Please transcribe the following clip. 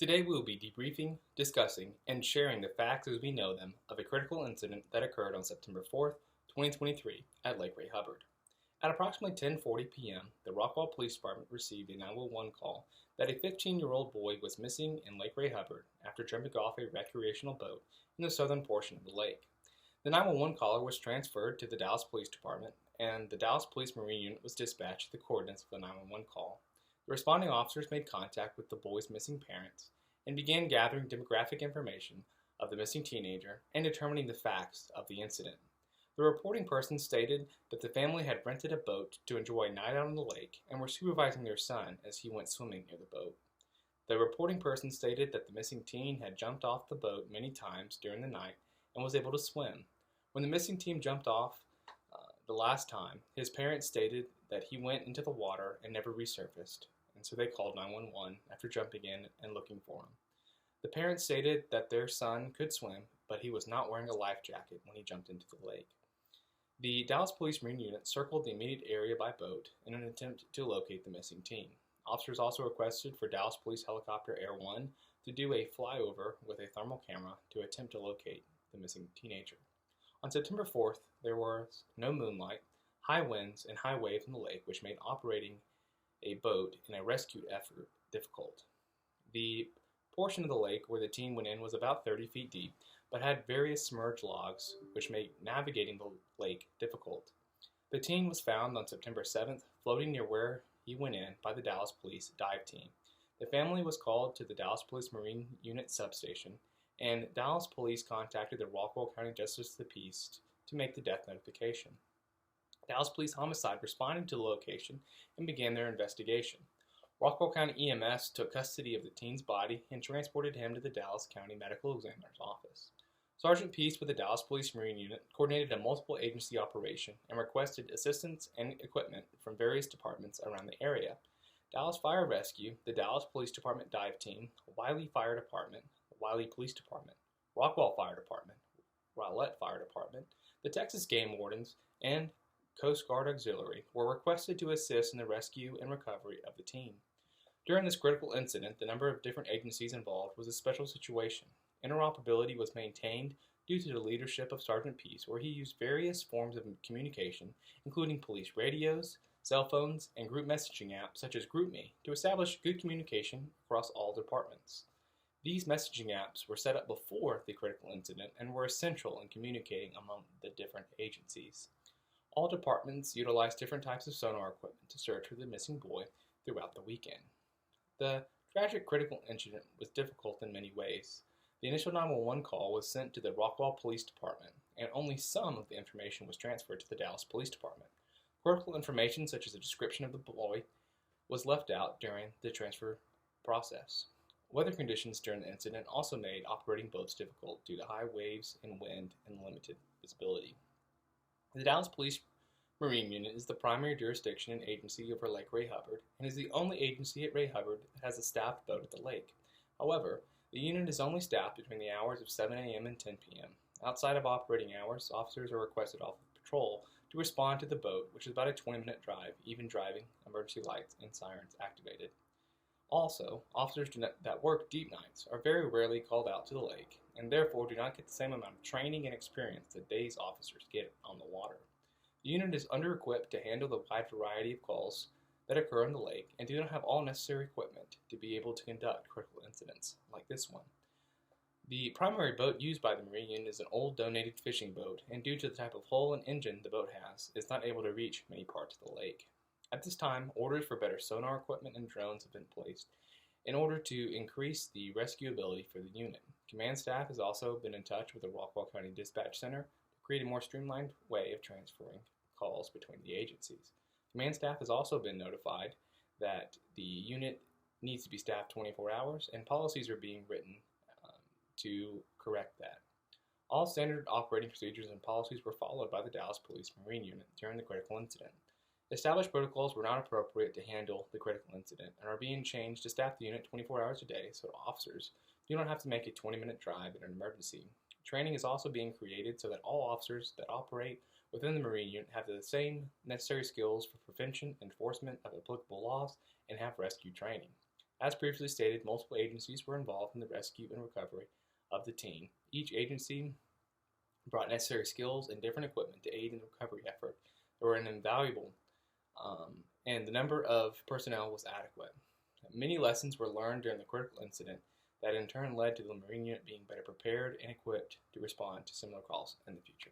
Today we will be debriefing, discussing, and sharing the facts as we know them of a critical incident that occurred on September 4th, 2023 at Lake Ray Hubbard. At approximately 10:40 p.m., the Rockwall Police Department received a 911 call that a 15-year-old boy was missing in Lake Ray Hubbard after jumping off a recreational boat in the southern portion of the lake. The 911 caller was transferred to the Dallas Police Department, and the Dallas Police Marine Unit was dispatched to the coordinates of the 911 call. The responding officers made contact with the boy's missing parents and began gathering demographic information of the missing teenager and determining the facts of the incident. The reporting person stated that the family had rented a boat to enjoy a night out on the lake and were supervising their son as he went swimming near the boat. The reporting person stated that the missing teen had jumped off the boat many times during the night and was able to swim. When the missing teen jumped off the last time, his parents stated that he went into the water and never resurfaced, and so they called 911 after jumping in and looking for him. The parents stated that their son could swim, but he was not wearing a life jacket when he jumped into the lake. The Dallas Police Marine Unit circled the immediate area by boat in an attempt to locate the missing teen. Officers also requested for Dallas Police Helicopter Air 1 to do a flyover with a thermal camera to attempt to locate the missing teenager. On September 4th, there was no moonlight, high winds, and high waves in the lake, which made operating a boat in a rescue effort difficult. The portion of the lake where the teen went in was about 30 feet deep, but had various submerged logs, which made navigating the lake difficult. The teen was found on September 7th, floating near where he went in by the Dallas Police dive team. The family was called to the Dallas Police Marine Unit substation, and Dallas Police contacted the Rockwall County Justice of the Peace to make the death notification. Dallas Police Homicide responded to the location and began their investigation. Rockwall County EMS took custody of the teen's body and transported him to the Dallas County Medical Examiner's office. Sergeant Peace with the Dallas Police Marine Unit coordinated a multiple agency operation and requested assistance and equipment from various departments around the area. Dallas Fire Rescue, the Dallas Police Department Dive Team, Wiley Fire Department, Wiley Police Department, Rockwall Fire Department, Rowlett Fire Department, the Texas Game Wardens, and Coast Guard Auxiliary were requested to assist in the rescue and recovery of the teen. During this critical incident, the number of different agencies involved was a special situation. Interoperability was maintained due to the leadership of Sergeant Peace, where he used various forms of communication, including police radios, cell phones, and group messaging apps such as GroupMe, to establish good communication across all departments. These messaging apps were set up before the critical incident and were essential in communicating among the different agencies. All departments utilized different types of sonar equipment to search for the missing boy throughout the weekend. The tragic critical incident was difficult in many ways. The initial 911 call was sent to the Rockwall Police Department, and only some of the information was transferred to the Dallas Police Department. Critical information, such as a description of the boy, was left out during the transfer process. Weather conditions during the incident also made operating boats difficult due to high waves and wind and limited visibility. The Dallas Police Marine Unit is the primary jurisdiction and agency over Lake Ray Hubbard and is the only agency at Ray Hubbard that has a staffed boat at the lake. However, the unit is only staffed between the hours of 7 a.m. and 10 p.m. Outside of operating hours, officers are requested off of patrol to respond to the boat, which is about a 20-minute drive, even driving emergency lights and sirens activated. Also, officers that work deep nights are very rarely called out to the lake and therefore do not get the same amount of training and experience that day's officers get on the water. The unit is under-equipped to handle the wide variety of calls that occur on the lake and do not have all necessary equipment to be able to conduct critical incidents like this one. The primary boat used by the Marine Unit is an old donated fishing boat, and due to the type of hull and engine the boat has, is not able to reach many parts of the lake. At this time, orders for better sonar equipment and drones have been placed in order to increase the rescuability for the unit. Command staff has also been in touch with the Rockwall County Dispatch Center to create a more streamlined way of transferring calls between the agencies. Command staff has also been notified that the unit needs to be staffed 24 hours, and policies are being written to correct that. All standard operating procedures and policies were followed by the Dallas Police Marine Unit during the critical incident. Established protocols were not appropriate to handle the critical incident and are being changed to staff the unit 24 hours a day so officers do not have to make a 20-minute drive in an emergency. Training is also being created so that all officers that operate within the Marine Unit have the same necessary skills for prevention, enforcement of applicable laws, and have rescue training. As previously stated, multiple agencies were involved in the rescue and recovery of the team. Each agency brought necessary skills and different equipment to aid in the recovery effort that were invaluable, and the number of personnel was adequate. Many lessons were learned during the critical incident that in turn led to the Marine unit being better prepared and equipped to respond to similar calls in the future.